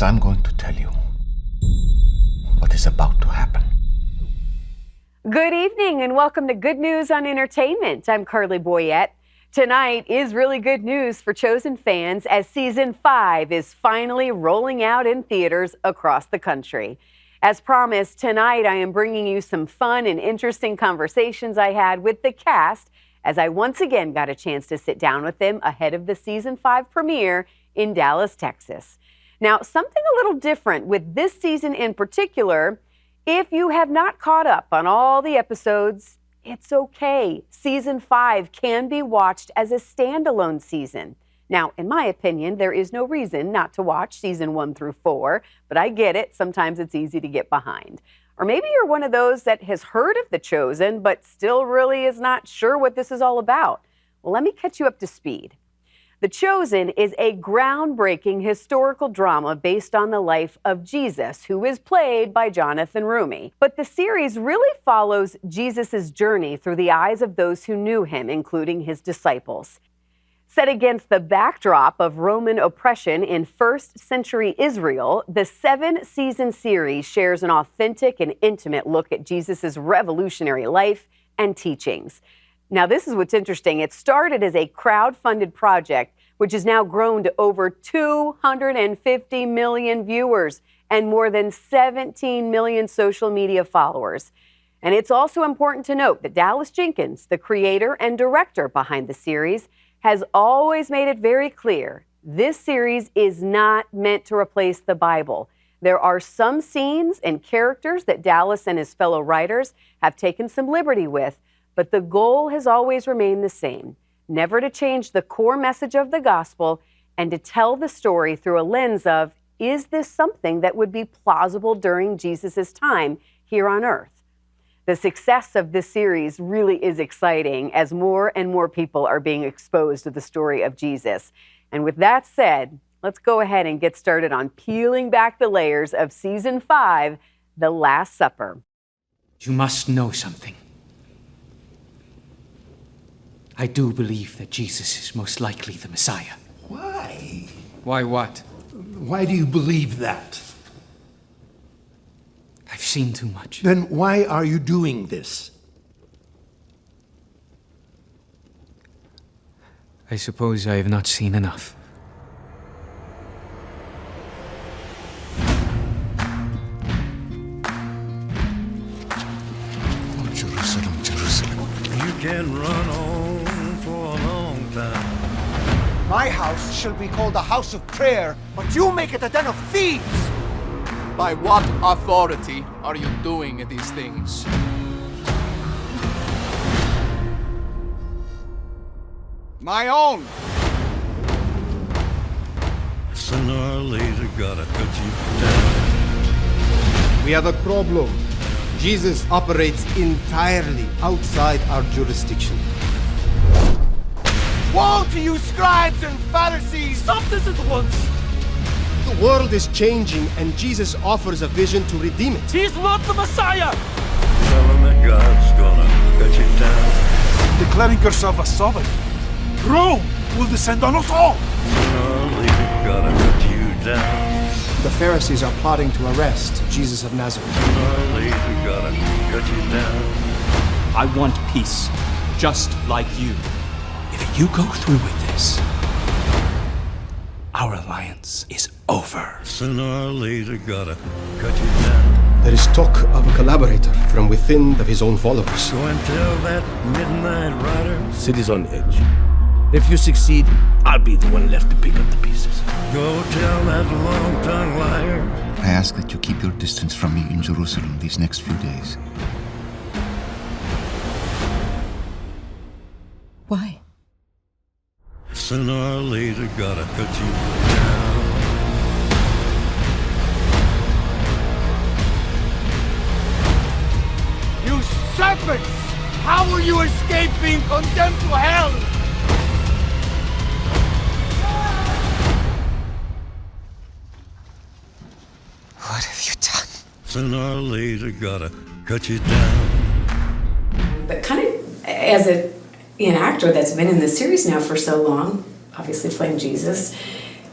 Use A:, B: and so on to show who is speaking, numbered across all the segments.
A: because I'm going to tell you what is about to happen.
B: Good evening and welcome to Good News on Entertainment. I'm Carly Boyette. Tonight is really good news for Chosen fans as Season 5 is finally rolling out in theaters across the country. As promised, tonight I am bringing you some fun and interesting conversations I had with the cast as I once again got a chance to sit down with them ahead of the Season 5 premiere in Dallas, Texas. Now, something a little different with this season in particular. If you have not caught up on all the episodes, it's okay. Season 5 can be watched as a standalone season. Now, in my opinion, there is no reason not to watch Season 1 through 4, but I get it. Sometimes it's easy to get behind. Or maybe you're one of those that has heard of The Chosen, but still really is not sure what this is all about. Well, let me catch you up to speed. The Chosen is a groundbreaking historical drama based on the life of Jesus, who is played by Jonathan Roumie. But the series really follows Jesus' journey through the eyes of those who knew him, including his disciples. Set against the backdrop of Roman oppression in first century Israel, the 7-season series shares an authentic and intimate look at Jesus' revolutionary life and teachings. Now, this is what's interesting. It started as a crowd-funded project, which has now grown to over 250 million viewers and more than 17 million social media followers. And it's also important to note that Dallas Jenkins, the creator and director behind the series, has always made it very clear this series is not meant to replace the Bible. There are some scenes and characters that Dallas and his fellow writers have taken some liberty with, but the goal has always remained the same, never to change the core message of the gospel and to tell the story through a lens of, is this something that would be plausible during Jesus' time here on earth? The success of this series really is exciting as more and more people are being exposed to the story of Jesus. And with that said, let's go ahead and get started on peeling back the layers of Season 5, The Last Supper.
C: You must know something. I do believe that Jesus is most likely the Messiah.
D: Why?
C: Why what?
D: Why do you believe that?
C: I've seen too much.
D: Then why are you doing this?
C: I suppose I have not seen enough.
A: Oh, Jerusalem, Jerusalem.
E: You can run on for a long time.
F: My house shall be called a house of prayer, but you make it a den of thieves!
G: By what authority are you doing these things?
F: My own!
E: Sooner or later, gotta cut you down.
H: We have a problem. Jesus operates entirely outside our jurisdiction.
F: Woe to you, scribes and Pharisees!
H: Stop this at once! The world is changing, and Jesus offers a vision to redeem it.
F: He's not the Messiah!
E: Tell him that God's gonna cut you down.
I: Declaring yourself a sovereign, Rome will descend on us all!
E: Sooner or later, gotta cut you down.
H: The Pharisees are plotting to arrest Jesus of Nazareth.
E: Sooner or later, gotta cut you down.
J: I want peace, just like you. If you go through with this, our alliance is over.
E: Sooner or later, gotta cut you down.
H: There is talk of a collaborator from within of his own followers.
E: Go and tell that midnight rider.
J: City's on edge. If you succeed, I'll be the one left to pick up the pieces.
E: Go tell that long-tongued liar.
A: I ask that you keep your distance from me in Jerusalem these next few days.
K: Why?
E: Sooner or later, gotta cut you down.
F: You serpents! How will you escape being condemned to hell?
K: What have you done?
E: Sooner or later, gotta cut you down.
L: But kind of as an actor that's been in the series now for so long, obviously playing Jesus,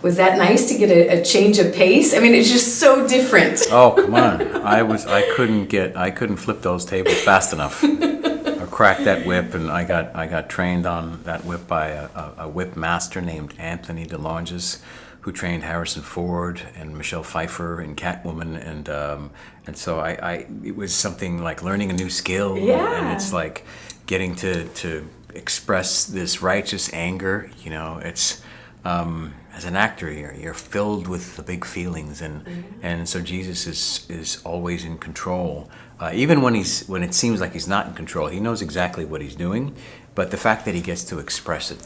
B: Was that nice to get a change of pace? I mean, it's just so different.
A: Oh, come on. I couldn't flip those tables fast enough. I cracked that whip, and I got trained on that whip by a whip master named Anthony DeLonges, who trained Harrison Ford and Michelle Pfeiffer in Catwoman, and so it was something like learning a new skill.
B: Yeah.
A: And it's like getting to express this righteous anger. You know, it's as an actor, you're filled with the big feelings, and so Jesus is always in control. Even when it seems like he's not in control, he knows exactly what he's doing. But the fact that he gets to express it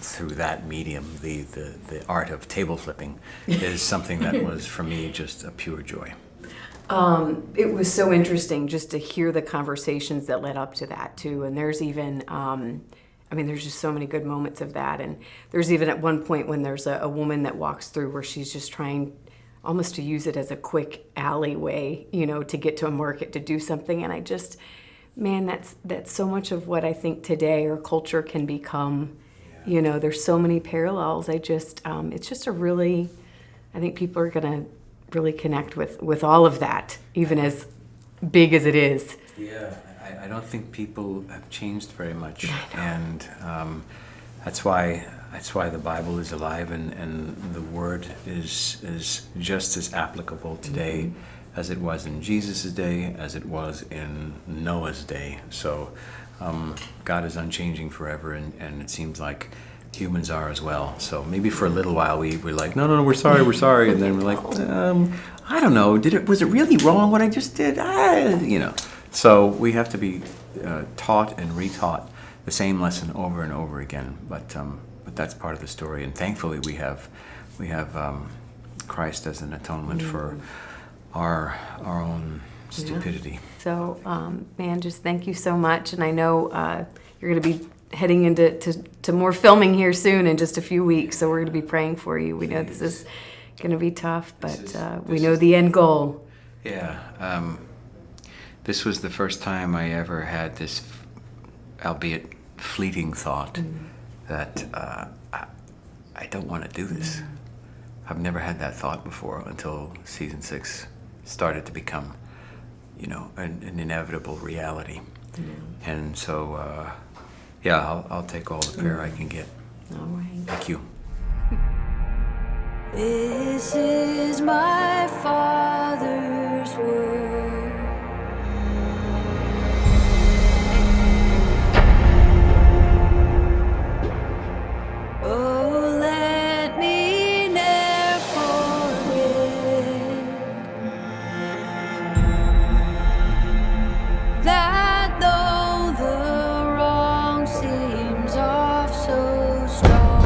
A: through that medium, the art of table flipping, is something that was for me just a pure joy.
B: It was so interesting just to hear the conversations that led up to that too. And there's even, there's just so many good moments of that. And there's even at one point when there's a woman that walks through where she's just trying almost to use it as a quick alleyway, to get to a market to do something. And I just, man, that's so much of what I think today our culture can become. There's so many parallels. It's just I think people are going to really connect with all of that, even as big as it is.
A: Yeah, I don't think people have changed very much, and that's why the Bible is alive, and the Word is just as applicable today as it was in Jesus' day, as it was in Noah's day. So God is unchanging forever, and it seems like humans are as well. So maybe for a little while we're like, no, we're sorry, and then we're like, I don't know, was it really wrong what I just did? So we have to be taught and retaught the same lesson over and over again. But that's part of the story, and thankfully we have Christ as an atonement for our own stupidity.
B: So, man, just thank you so much, and I know you're going to be heading into more filming here soon in just a few weeks, so we're going to be praying for you. We know this is going to be tough, but we know the end goal.
A: Yeah. This was the first time I ever had this, albeit fleeting thought, that I don't want to do this. I've never had that thought before until season 6 started to become, an inevitable reality. And so, I'll take all the prayer I can get.
B: All right.
A: Thank you.
L: This is my Father's word. Oh, let me never forget that though the wrong seems off so strong,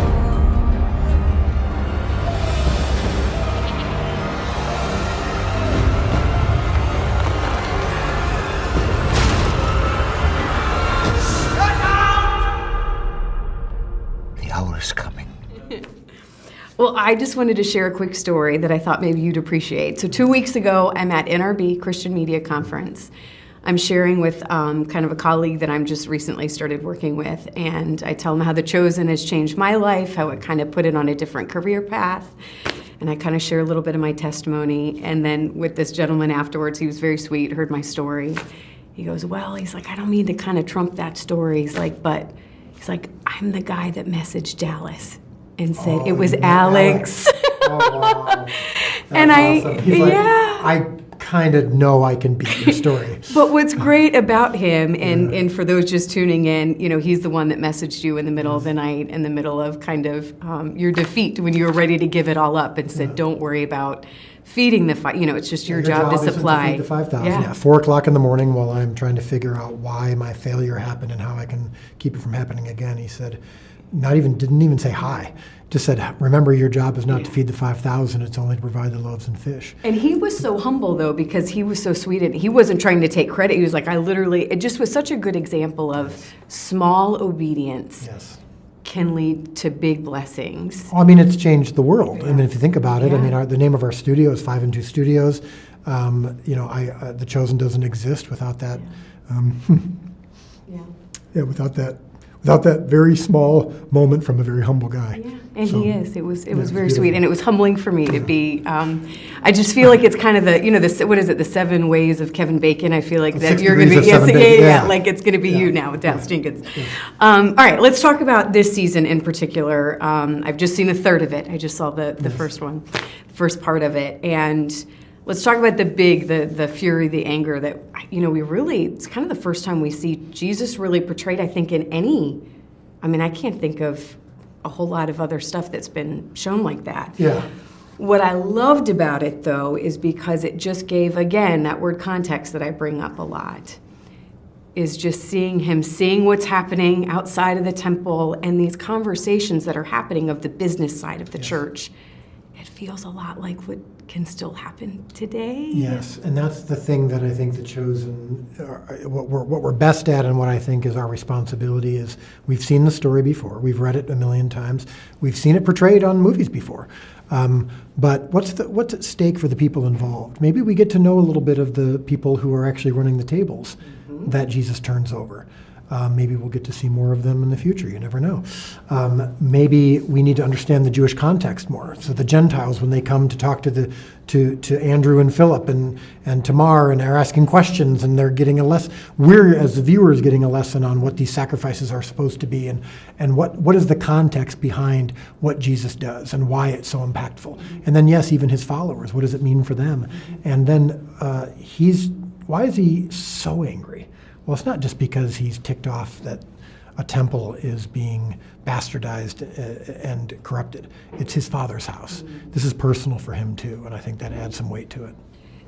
A: The hour is coming.
B: Well, I just wanted to share a quick story that I thought maybe you'd appreciate. So 2 weeks ago, I'm at NRB Christian Media Conference. I'm sharing with kind of a colleague that I'm just recently started working with, and I tell him how The Chosen has changed my life, how it kind of put it on a different career path, and I kind of share a little bit of my testimony. And then with this gentleman afterwards, he was very sweet, heard my story. He goes, well, he's like, I don't mean to kind of trump that story. He's like, I'm the guy that messaged Dallas and said it was Alex.
M: Oh, wow.
B: And
M: awesome. He's like,
B: yeah.
M: I kind of know I can beat your story.
B: But what's great about him, and for those just tuning in, he's the one that messaged you in the middle of the night, in the middle of kind of your defeat when you were ready to give it all up, and said, don't worry about feeding the it's just your job to supply.
M: To feed the 5,000. 4 o'clock in the morning, while I'm trying to figure out why my failure happened and how I can keep it from happening again, he said, didn't even say hi. Just said, remember, your job is not to feed the 5,000, it's only to provide the loaves and fish.
B: And he was so humble, though, because he was so sweet, and he wasn't trying to take credit. He was like, it just was such a good example of small obedience can lead to big blessings.
M: Well, it's changed the world. If you think about it, the name of our studio is 5 and 2 Studios. The Chosen doesn't exist without that. Without that without that very small moment from a very humble guy.
B: Yeah, and
M: So,
B: he is. It was very
M: beautiful.
B: sweet, and it was humbling for me to be. I just feel like it's kind of what is it? The 7 ways of Kevin Bacon. I feel like that
M: 6
B: you're going to
M: degrees
B: be
M: of 7 days.
B: yeah, like it's going to be you now with Dallas Jenkins. All right, let's talk about this season in particular. I've just seen a third of it. I just saw the first one, first part of it, and let's talk about the fury, the anger that it's kind of the first time we see Jesus really portrayed. I think I can't think of a whole lot of other stuff that's been shown like that.
M: Yeah.
B: What I loved about it, though, is because it just gave, again, that word context that I bring up a lot, is just seeing what's happening outside of the temple and these conversations that are happening of the business side of the church. It feels a lot like what can still happen today.
M: Yes, and that's the thing that I think the Chosen, what we're best at, and what I think is our responsibility is we've seen the story before, we've read it a million times, we've seen it portrayed on movies before. But what's at stake for the people involved? Maybe we get to know a little bit of the people who are actually running the tables that Jesus turns over. Maybe we'll get to see more of them in the future. You never know. Maybe we need to understand the Jewish context more. So the Gentiles, when they come to talk to Andrew and Philip and Tamar, and are asking questions, and they're getting a lesson. We're, as the viewers, getting a lesson on what these sacrifices are supposed to be, and what is the context behind what Jesus does and why it's so impactful. And then, yes, even his followers. What does it mean for them? And then why is he so angry? Well, it's not just because he's ticked off that a temple is being bastardized and corrupted. It's his Father's house. This is personal for him, too, and I think that adds some weight to it.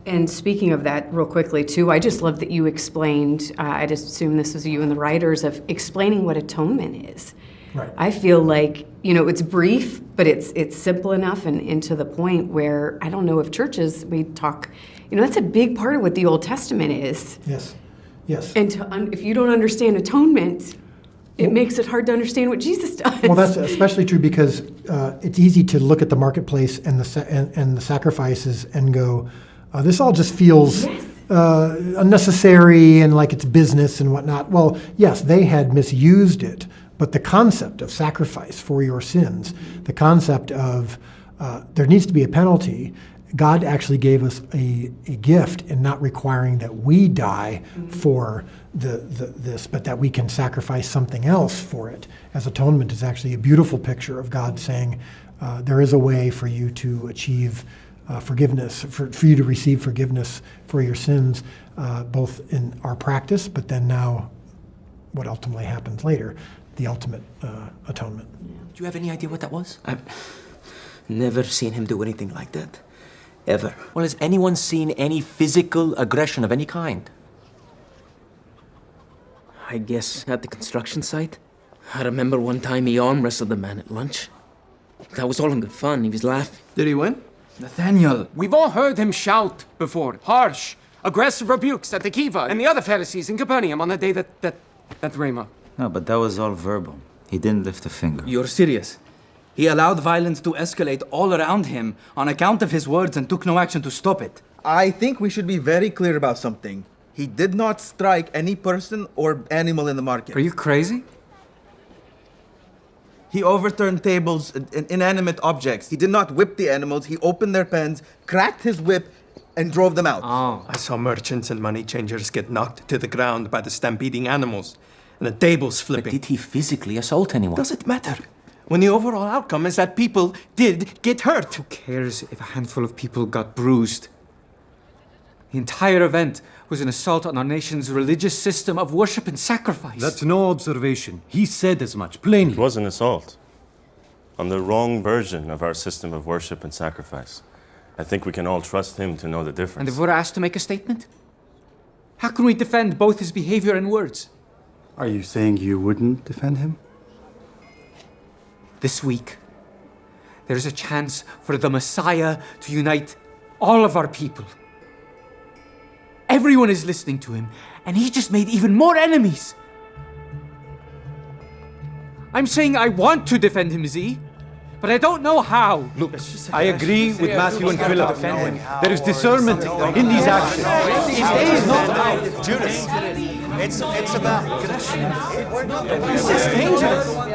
B: And speaking of that real quickly, too, I just love that you explained, I just assume this was you and the writers, of explaining what atonement is.
M: Right.
B: I feel like, it's brief, but it's simple enough and to the point where I don't know if churches, we talk, that's a big part of what the Old Testament is.
M: Yes. Yes.
B: And if you don't understand atonement, it makes it hard to understand what Jesus does.
M: Well, that's especially true because it's easy to look at the marketplace and the sacrifices and go, this all just feels unnecessary and like it's business and whatnot. Well, yes, they had misused it, but the concept of sacrifice for your sins, the concept of there needs to be a penalty. God actually gave us a gift in not requiring that we die for this, but that we can sacrifice something else for it. As atonement is actually a beautiful picture of God saying, there is a way for you to achieve forgiveness, for you to receive forgiveness for your sins, both in our practice, but then now what ultimately happens later, the ultimate atonement.
C: Do you have any idea what that was? I've never seen him do anything like that. Ever. Well, has anyone seen any physical aggression of any kind? I guess at the construction site. I remember one time he arm wrestled a man at lunch. That was all in good fun. He was laughing.
N: Did he win?
O: Nathaniel, we've all heard him shout before. Harsh, aggressive rebukes at the Kiva and the other Pharisees in Capernaum on the day that Rama.
P: No, but that was all verbal. He didn't lift a finger.
Q: You're serious? He allowed violence to escalate all around him on account of his words and took no action to stop it.
N: I think we should be very clear about something. He did not strike any person or animal in the market.
O: Are you crazy?
N: He overturned tables and inanimate objects. He did not whip the animals. He opened their pens, cracked his whip, and drove them out.
O: Oh.
I: I saw merchants and money changers get knocked to the ground by the stampeding animals and the tables flipping.
C: But did he physically assault anyone?
I: Does it matter? When the overall outcome is that people did get hurt.
O: Who cares if a handful of people got bruised? The entire event was an assault on our nation's religious system of worship and sacrifice.
R: That's no observation. He said as much, plainly.
S: It was an assault on the wrong version of our system of worship and sacrifice. I think we can all trust him to know the difference.
O: And if we're asked to make a statement, how can we defend both his behavior and words?
R: Are you saying you wouldn't defend him?
O: This week, there's a chance for the Messiah to unite all of our people. Everyone is listening to him, and he just made even more enemies. I'm saying I want to defend him, Z, but I don't know how.
R: Look, I agree with Matthew and Philip. There is discernment in these actions. It is not out.
F: Judas, it's about...
R: This is dangerous.
B: All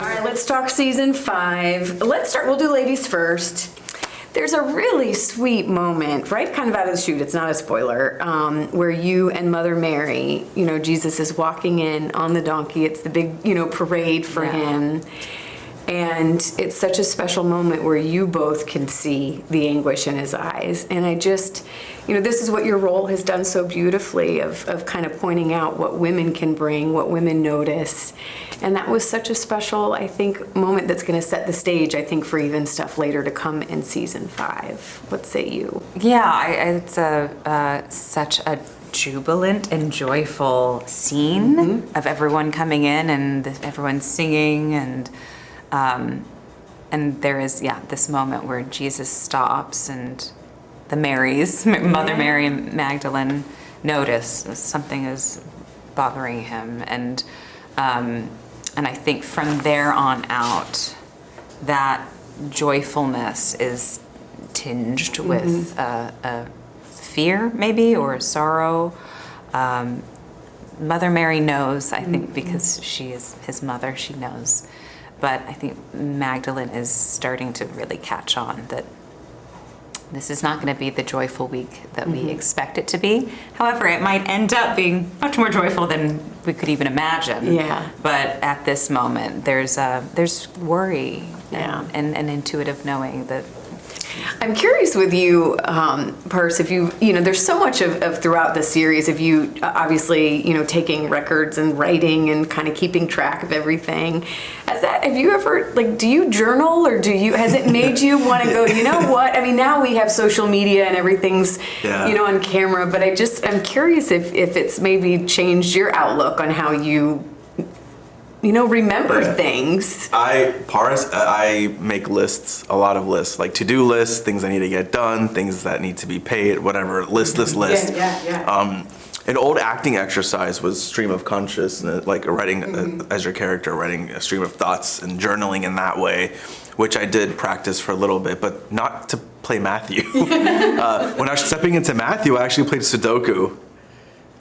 B: right, let's talk season 5. We'll do ladies first. There's a really sweet moment, right kind of out of the chute, it's not a spoiler, where you and Mother Mary, Jesus is walking in on the donkey. It's the big, parade for him. And it's such a special moment where you both can see the anguish in his eyes. And I just, this is what your role has done so beautifully of kind of pointing out what women can bring, what women notice. And that was such a special, I think, moment that's going to set the stage, I think, for even stuff later to come in season 5. What say you?
T: Yeah, it's such a jubilant and joyful scene of everyone coming in and everyone singing and there is, this moment where Jesus stops and the Marys, Mother Mary and Magdalene, notice something is bothering him. And I think from there on out, that joyfulness is tinged with a fear, maybe, or sorrow. Mother Mary knows, I think, because she is his mother, she knows. But I think Magdalene is starting to really catch on that this is not going to be the joyful week that we expect it to be. However, it might end up being much more joyful than we could even imagine.
B: Yeah.
T: But at this moment, there's worry and an intuitive knowing that.
B: I'm curious with you, Purse, if there's so much of throughout the series of you obviously, taking records and writing and kind of keeping track of everything. Have you ever, do you journal or has it made you want to go, you know what? I mean, now we have social media and everything's, on camera, but I'm curious if it's maybe changed your outlook on how you remember things.
U: I make lists, a lot of lists, like to-do lists, things I need to get done, things that need to be paid, whatever, list.
B: Yeah.
U: An old acting exercise was stream of consciousness, like writing as your character, writing a stream of thoughts and journaling in that way, which I did practice for a little bit, but not to play Matthew. When I was stepping into Matthew, I actually played Sudoku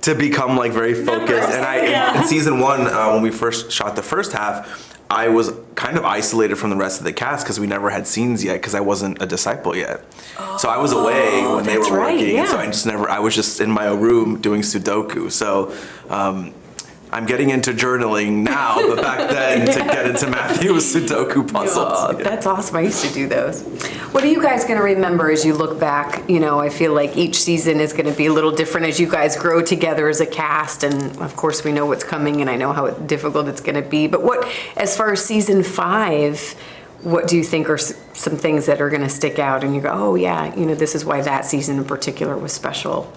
U: to become very focused. And in season 1, when we first shot the first half, I was kind of isolated from the rest of the cast because we never had scenes yet because I wasn't a disciple yet. So I was away when they were working. So I was just in my room doing Sudoku. So I'm getting into journaling now, but back then to get into Matthew was Sudoku puzzles.
B: Oh, that's awesome. I used to do those. What are you guys going to remember as you look back? I feel like each season is going to be a little different as you guys grow together as a cast. And of course, we know what's coming and I know how difficult it's going to be. But as far as season 5, what do you think are some things that are going to stick out and you go, oh yeah, this is why that season in particular was special?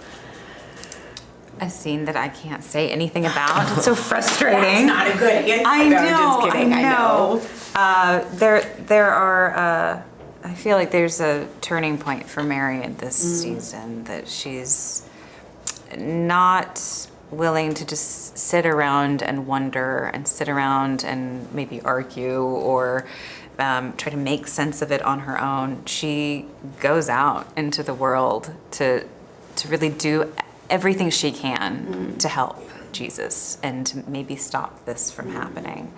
T: A scene that I can't say anything about. It's so frustrating.
B: That's not a good answer.
T: I know.
B: I'm just kidding.
T: I know. There are. I feel like there's a turning point for Mary in this season that she's not willing to just sit around and wonder and sit around and maybe argue or try to make sense of it on her own. She goes out into the world to really do everything she can to help Jesus and to maybe stop this from happening.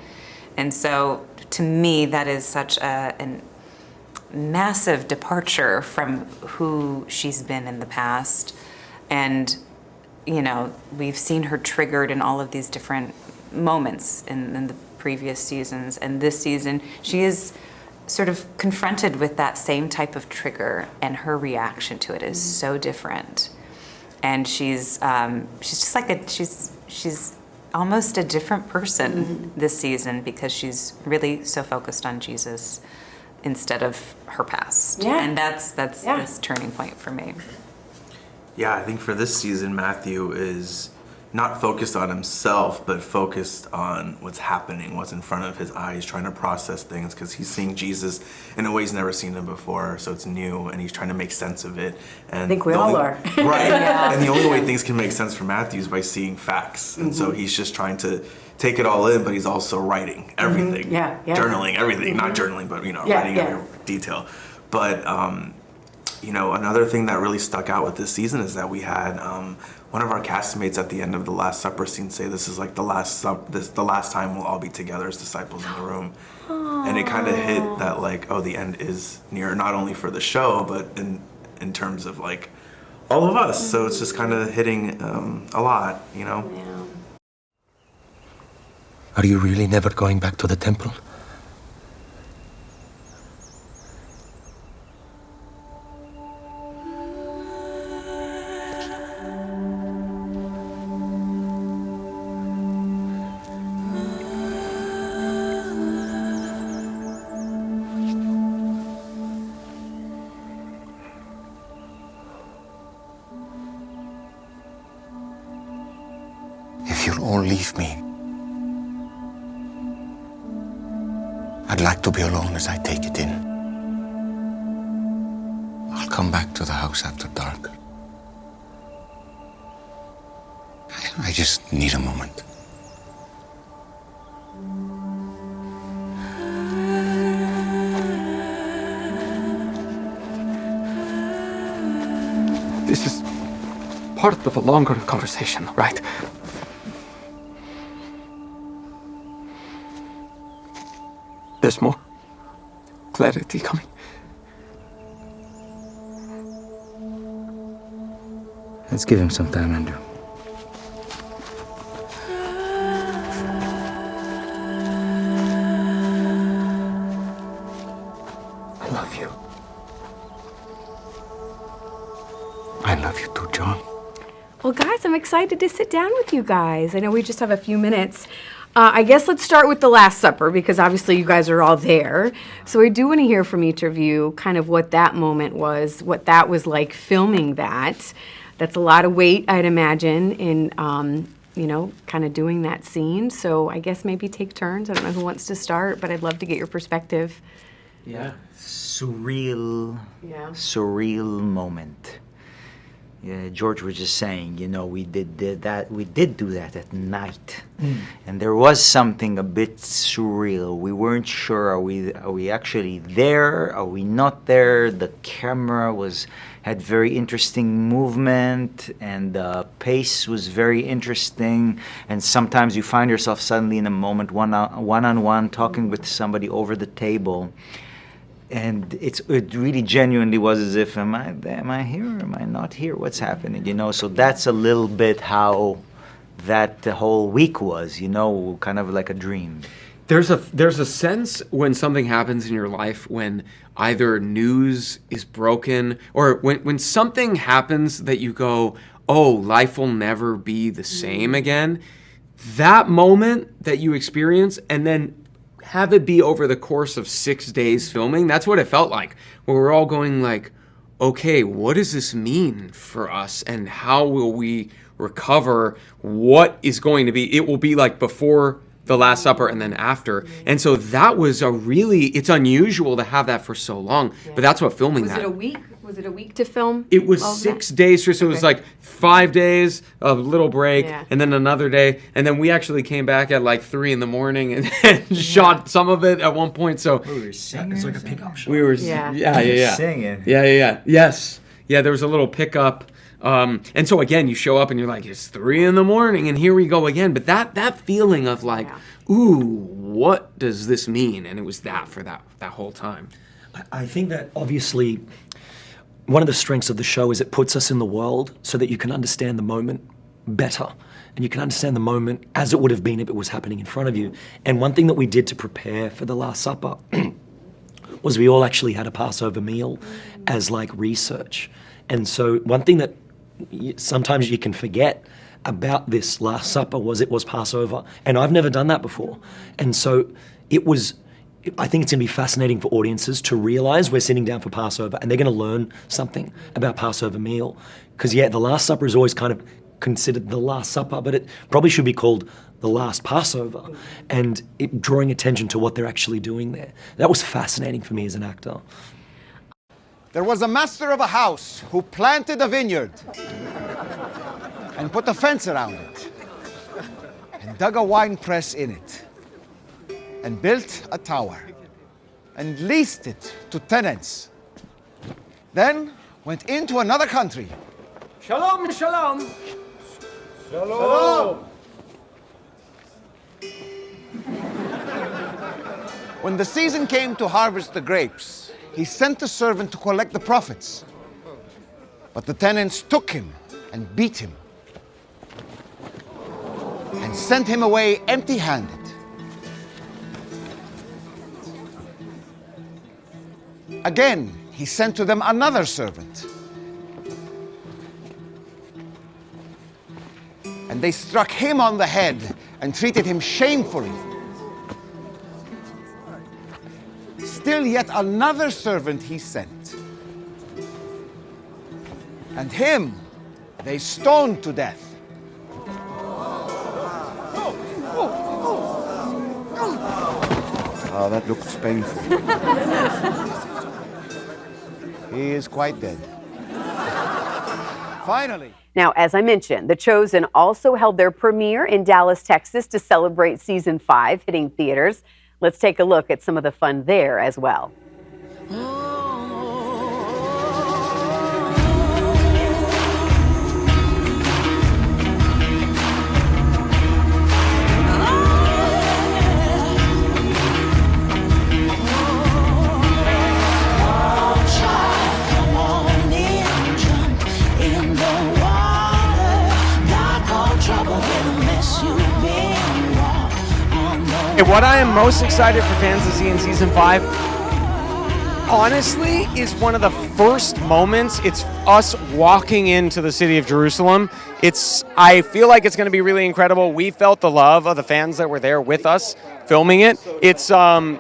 T: And so to me, that is such a massive departure from who she's been in the past. And, we've seen her triggered in all of these different moments in the previous seasons. And this season, she is sort of confronted with that same type of trigger, and her reaction to it is so different. And she's just like she's almost a different person this season because she's really so focused on Jesus instead of her past.
B: Yeah.
T: And that's this turning point for me.
U: Yeah, I think for this season, Matthew not focused on himself, but focused on what's happening, what's in front of his eyes, trying to process things, because he's seeing Jesus in a way he's never seen him before, so it's new, and he's trying to make sense of it. And
B: I think we all are.
U: Right.
B: Yeah.
U: And the only way things can make sense for Matthew is by seeing facts. And so he's just trying to take it all in, but he's also writing everything.
B: Yeah, yeah.
U: Journaling everything. Not journaling, but, writing every detail. But, another thing that really stuck out with this season is that we had one of our castmates at the end of the Last Supper scene say, this is like the last time we'll all be together as disciples in the room. Aww. And it kind of hit that the end is near, not only for the show, but in terms of all of us. So it's just kind of hitting a lot,
B: Yeah.
C: Are you really never going back to the temple?
K: If you'll all leave me, I'd like to be alone as I take it in. I'll come back to the house after dark. I just need a moment.
O: This is part of a longer conversation, right? There's more clarity coming.
P: Let's give him some time, Andrew.
O: I love you.
K: I love you too, John.
B: Well, guys, I'm excited to sit down with you guys. I know we just have a few minutes. I guess let's start with the Last Supper, because obviously you guys are all there. So I do want to hear from each of you kind of what that moment was, what that was like filming that. That's a lot of weight, I'd imagine, in, kind of doing that scene. So I guess maybe take turns. I don't know who wants to start, but I'd love to get your perspective.
P: Yeah. Surreal moment. Yeah, George was just saying, we did do that at night, and there was something a bit surreal. We weren't sure: are we actually there? Are we not there? The camera had very interesting movement, and the pace was very interesting. And sometimes you find yourself suddenly in a moment, one-on-one, talking with somebody over the table. And it really genuinely was as if, am I here or am I not here? What's happening? So that's a little bit how that whole week was, kind of like a dream.
O: There's a sense when something happens in your life when either news is broken or when something happens that you go, oh, life will never be the same again. That moment that you experience and then have it be over the course of 6 days filming, that's what it felt like. Where we're all going okay, what does this mean for us and how will we recover what is going to be? It will be like before the Last Supper and then after. And so that was it's unusual to have that for so long, but that's what filming that.
B: Was it a week? Was it a week to film?
O: It was 6 days, so it was like 5 days, a little break, and then another day. And then we actually came back at 3 in the morning and shot some of it at one point. So
P: we were singing.
C: It's like a pickup shot.
O: We were,
P: singing.
O: Yes. Yeah, there was a little pickup. And so again, you show up and you're like, it's 3 in the morning and here we go again. But that feeling of ooh, what does this mean? And it was that for that whole time.
C: I think that obviously one of the strengths of the show is it puts us in the world so that you can understand the moment better. And you can understand the moment as it would have been if it was happening in front of you. And one thing that we did to prepare for the Last Supper was we all actually had a Passover meal as research. And so one thing that sometimes you can forget about this Last Supper was it was Passover. And I've never done that before. And so I think it's going to be fascinating for audiences to realize we're sitting down for Passover and they're going to learn something about Passover meal. Because, the Last Supper is always kind of considered the Last Supper, but it probably should be called the Last Passover, and drawing attention to what they're actually doing there. That was fascinating for me as an actor.
F: There was a master of a house who planted a vineyard and put a fence around it and dug a wine press in it and built a tower and leased it to tenants. Then went into another country.
R: Shalom, shalom.
F: Shalom. When the season came to harvest the grapes, he sent a servant to collect the profits. But the tenants took him and beat him and sent him away empty-handed. Again, he sent to them another servant. And they struck him on the head and treated him shamefully. Still yet another servant he sent. And him they stoned to death. Oh, that looks painful. He is quite dead. Finally.
B: Now, as I mentioned, The Chosen also held their premiere in Dallas, Texas to celebrate season 5 hitting theaters. Let's take a look at some of the fun there as well.
D: What I am most excited for fans to see in season 5, honestly, is one of the first moments. It's us walking into the city of Jerusalem. I feel like it's going to be really incredible. We felt the love of the fans that were there with us filming it. It's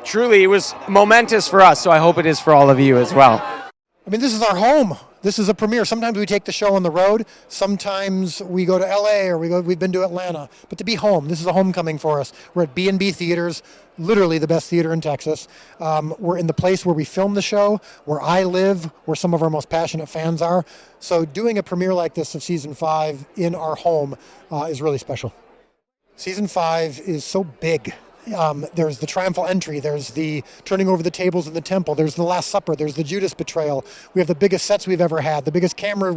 D: truly, it was momentous for us, so I hope it is for all of you as well.
M: I mean, this is our home. This is a premiere. Sometimes we take the show on the road. Sometimes we go to LA or we've been to Atlanta. But to be home, this is a homecoming for us. We're at B&B Theaters, literally the best theater in Texas. We're in the place where we film the show, where I live, where some of our most passionate fans are. So doing a premiere like this of season 5 in our home is really special. Season 5 is so big. There's the triumphal entry, there's the turning over the tables in the temple, there's the Last Supper, there's the Judas betrayal. We have the biggest sets we've ever had, the biggest cameras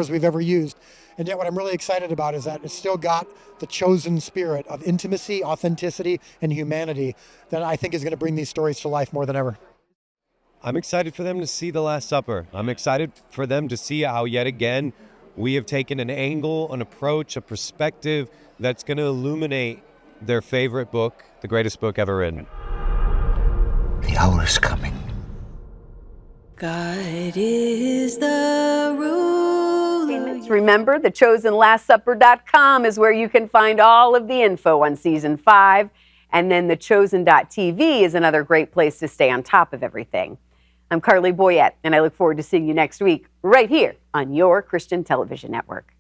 M: we've ever used. And yet what I'm really excited about is that it's still got the Chosen spirit of intimacy, authenticity, and humanity that I think is going to bring these stories to life more than ever.
V: I'm excited for them to see the Last Supper. I'm excited for them to see how yet again we have taken an angle, an approach, a perspective that's going to illuminate their favorite book, the greatest book ever written.
K: The hour is coming.
L: God is the ruler.
B: Remember, thechosenlastsupper.com is where you can find all of the info on season 5. And then thechosen.tv is another great place to stay on top of everything. I'm Carly Boyette, and I look forward to seeing you next week right here on your Christian Television Network.